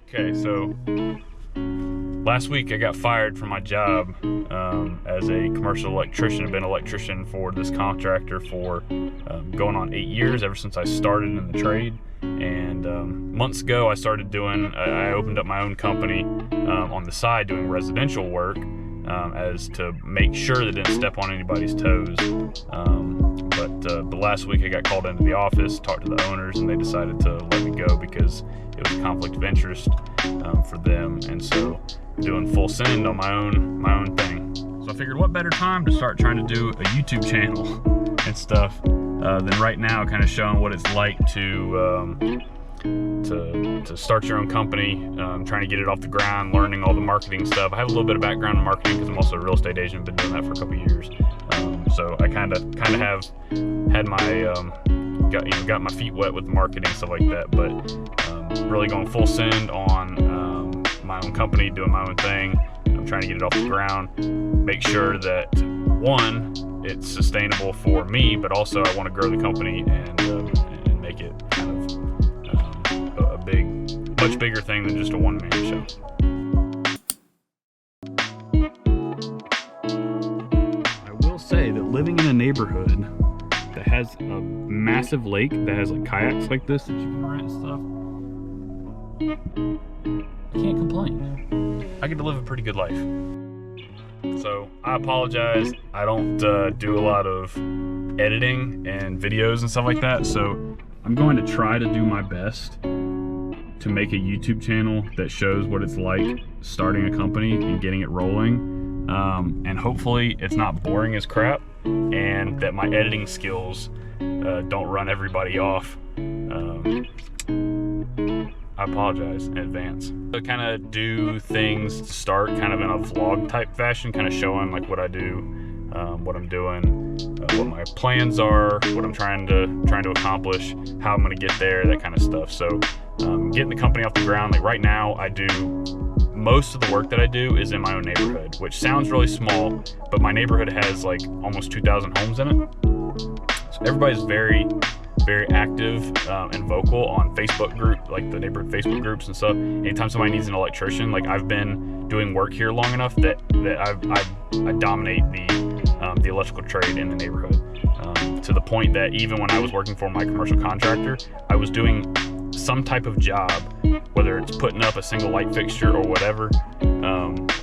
Okay, so last week I got fired from my job as a commercial electrician. I've been an electrician for this contractor for going on 8 years, ever since I started in the trade. And months ago I opened up my own company on the side doing residential work as to make sure that it didn't step on anybody's toes. But last week I got called into the office, talked to the owners, and they decided to let me go because it was a conflict of interest for them. And so doing full send on my own thing. So I figured what better time to start trying to do a YouTube channel and stuff than right now, kind of showing what it's like to start your own company, trying to get it off the ground, learning all the marketing stuff. I have a little bit of background in marketing because I'm also a real estate agent, been doing that for a couple of years. So I kind of have had my got my feet wet with marketing, stuff like that. But really going full send on my own company, doing my own thing. I'm trying to get it off the ground, make sure that one, it's sustainable for me, but also I want to grow the company and make it kind of a much bigger thing than just a one-man show. I will say that living in a neighborhood that has a massive lake that has like kayaks like this that you can rent and stuff, I can't complain. I get to live a pretty good life. So I apologize. I don't do a lot of editing and videos and stuff like that. So I'm going to try to do my best to make a YouTube channel that shows what it's like starting a company and getting it rolling. And hopefully it's not boring as crap, and that my editing skills don't run everybody off. I apologize in advance. I kind of do things to start kind of in a vlog type fashion, kind of showing like what I do, what I'm doing, what my plans are, what I'm trying to accomplish, how I'm gonna get there, that kind of stuff. So getting the company off the ground, like right now most of the work that I do is in my own neighborhood, which sounds really small, but my neighborhood has like almost 2,000 homes in it. So everybody's very active and vocal on Facebook group, like the neighborhood Facebook groups and stuff. Anytime somebody needs an electrician, like I've been doing work here long enough that I dominate the electrical trade in the neighborhood, to the point that even when I was working for my commercial contractor, I was doing some type of job, whether it's putting up a single light fixture or whatever,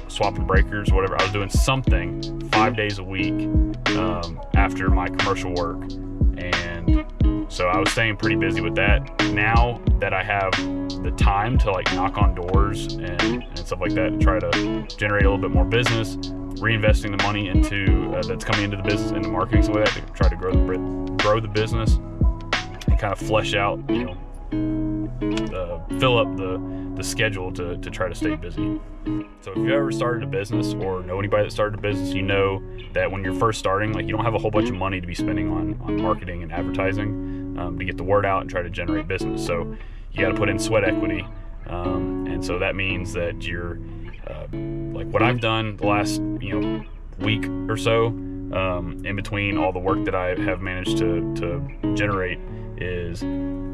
swapping breakers, whatever. I was doing something 5 days a week after my commercial work. And so I was staying pretty busy with that. Now that I have the time to like knock on doors and stuff like that to try to generate a little bit more business, reinvesting the money into that's coming into the business, into marketing, stuff like that, to try to grow the business and kind of flesh out, fill up the schedule to try to stay busy. So if you've ever started a business or know anybody that started a business, you know that when you're first starting, like you don't have a whole bunch of money to be spending on marketing and advertising to get the word out and try to generate business. So you got to put in sweat equity, and so that means that you're like what I've done the last week or so, in between all the work that I have managed to generate, is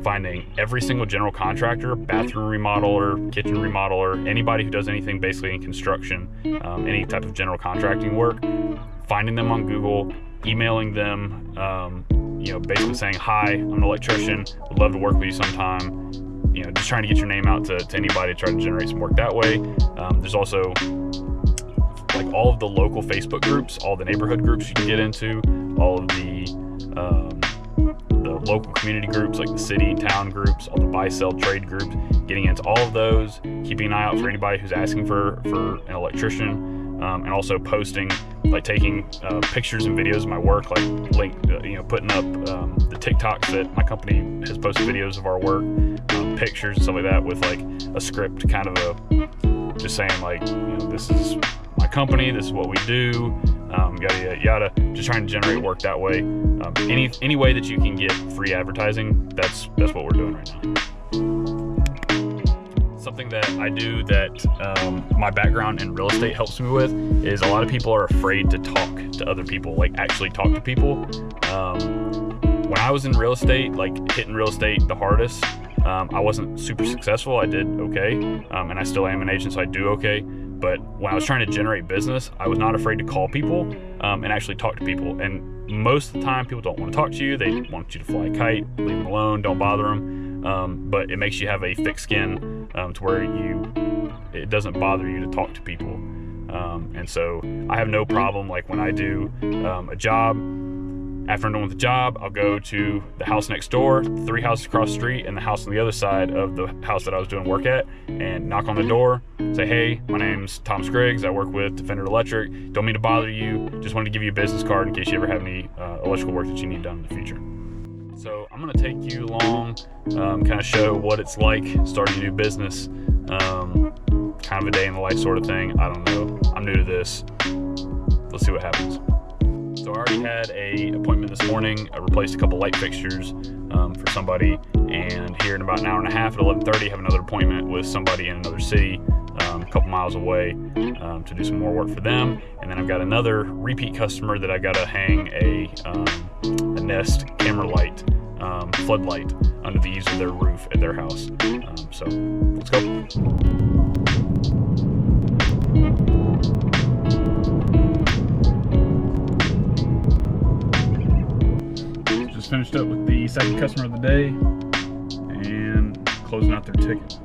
finding every single general contractor, bathroom remodeler, kitchen remodeler, anybody who does anything basically in construction, any type of general contracting work, finding them on Google, emailing them, basically saying, hi, I'm an electrician, would love to work with you sometime. Just trying to get your name out to anybody to try to generate some work that way. There's also like all of the local Facebook groups, all the neighborhood groups you can get into, all of the local community groups like the city and town groups, all the buy-sell trade groups, getting into all of those, keeping an eye out for anybody who's asking for an electrician, and also posting, like taking pictures and videos of my work, like putting up the TikToks that my company has posted videos of our work, pictures and stuff like that, with like a script, kind of just saying like, this is my company, this is what we do, yada yada, just trying to generate work that way. Any way that you can get free advertising, that's what we're doing right now. Something that I do that my background in real estate helps me with is a lot of people are afraid to talk to other people, like actually talk to people. When I was in real estate, like hitting real estate the hardest, I wasn't super successful. I did okay, and I still am an agent, so I do okay. But when I was trying to generate business, I was not afraid to call people and actually talk to people. And most of the time, people don't want to talk to you. They want you to fly a kite, leave them alone, don't bother them. But it makes you have a thick skin to where it doesn't bother you to talk to people. And so I have no problem, like when I do a job, after I'm done with the job, I'll go to the house next door, 3 houses across the street, and the house on the other side of the house that I was doing work at, and knock on the door, say, hey, my name's Tom Scriggs, I work with Defender Electric, don't mean to bother you, just wanted to give you a business card in case you ever have any electrical work that you need done in the future. So I'm gonna take you along, kind of show what it's like starting a new business, kind of a day in the life sort of thing. I don't know, I'm new to this. Let's see what happens. So I already had a appointment this morning. I replaced a couple light fixtures for somebody, and here in about an hour and a half at 11:30 I have another appointment with somebody in another city a couple miles away to do some more work for them. And then I've got another repeat customer that I got to hang a Nest camera light, floodlight under the eaves of their roof at their house. So let's go. Finished up with the second customer of the day and closing out their ticket.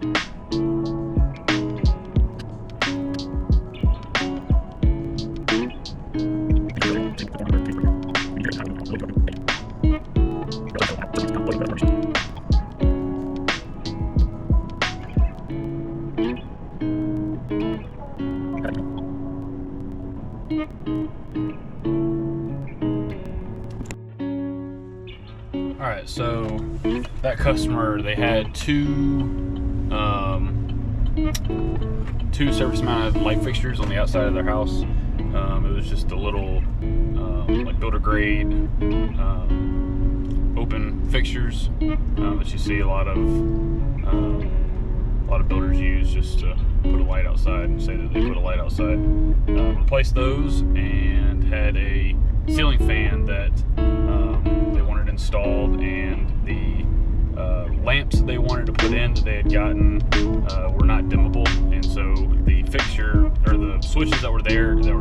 Alright, so that customer, they had two service mounted light fixtures on the outside of their house. It was just a little like builder grade open fixtures that you see a lot of builders use just to put a light outside and say that they put a light outside. Replaced those and had a ceiling fan that they wanted installed, and the lamps they wanted to put in that they had gotten were not dimmable, and so the fixture or the switches that were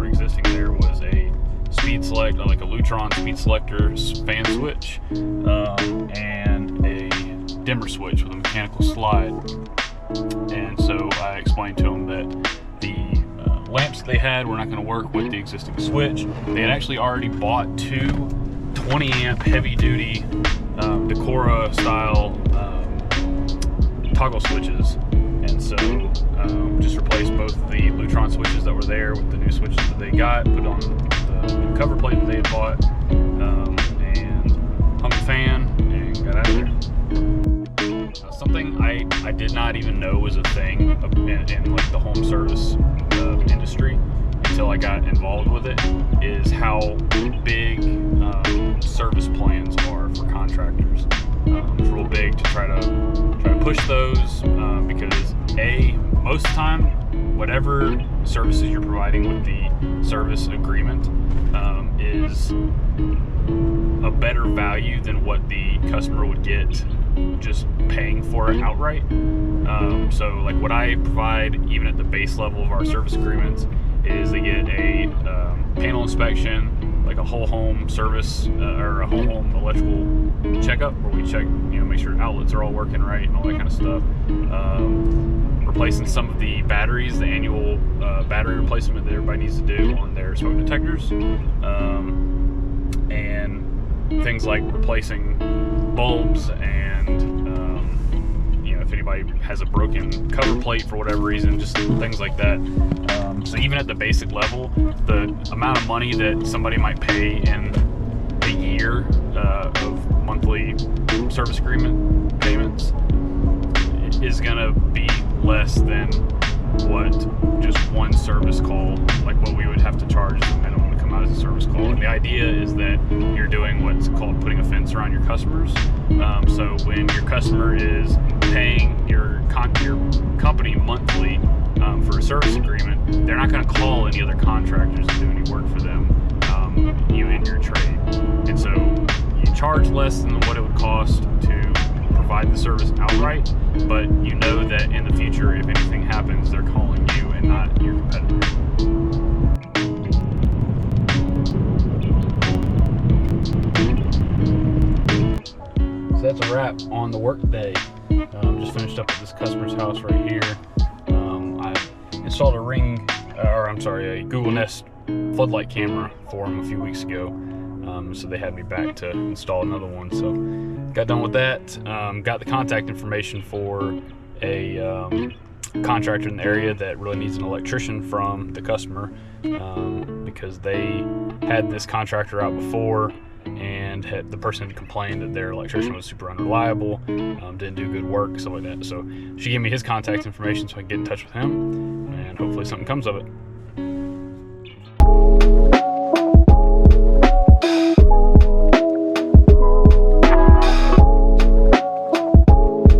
existing there was a speed select, like a Lutron speed selector fan switch, and a dimmer switch with a mechanical slide. And so I explained to them that the lamps they had were not going to work with the existing switch. They had actually already bought two 20 amp heavy duty Decora style toggle switches, and so just replaced both the Lutron switches that were there with the new switches that they got, put on the new cover plate that they had bought, and hung the fan and got out of there. Something I did not even know was a thing in like the home service industry until I got involved with it, is how big service plans are for contractors. It's real big to try to push those because most of the time, whatever services you're providing with the service agreement is a better value than what the customer would get just paying for it outright. So like what I provide, even at the base level of our service agreements, is they get a panel inspection, like a whole home service or a whole home electrical checkup where we check, make sure outlets are all working right and all that kind of stuff. Replacing some of the batteries, the annual battery replacement that everybody needs to do on their smoke detectors, and things like replacing bulbs, and if anybody has a broken cover plate for whatever reason, just things like that. So even at the basic level, the amount of money that somebody might pay in a year of monthly service agreement payments is gonna be less than what just one service call, like what we would have to charge as a minimum to come out as a service call. And the idea is that you're doing what's called putting a fence around your customers. So when your customer is paying your company monthly for a service agreement, they're not going to call any other contractors to do any work for them, you in your trade. And so you charge less than what it would cost to provide the service outright, but you know that in the future, if anything happens, they're calling you and not your competitor. So that's a wrap on the work day. Just finished up at this customer's house right here. I installed a Google Nest floodlight camera for them a few weeks ago. So they had me back to install another one. So got done with that. Got the contact information for a contractor in the area that really needs an electrician from the customer, because they had this contractor out before and the person had complained that their electrician was super unreliable, didn't do good work, stuff like that. So she gave me his contact information so I can get in touch with him, and hopefully something comes of it.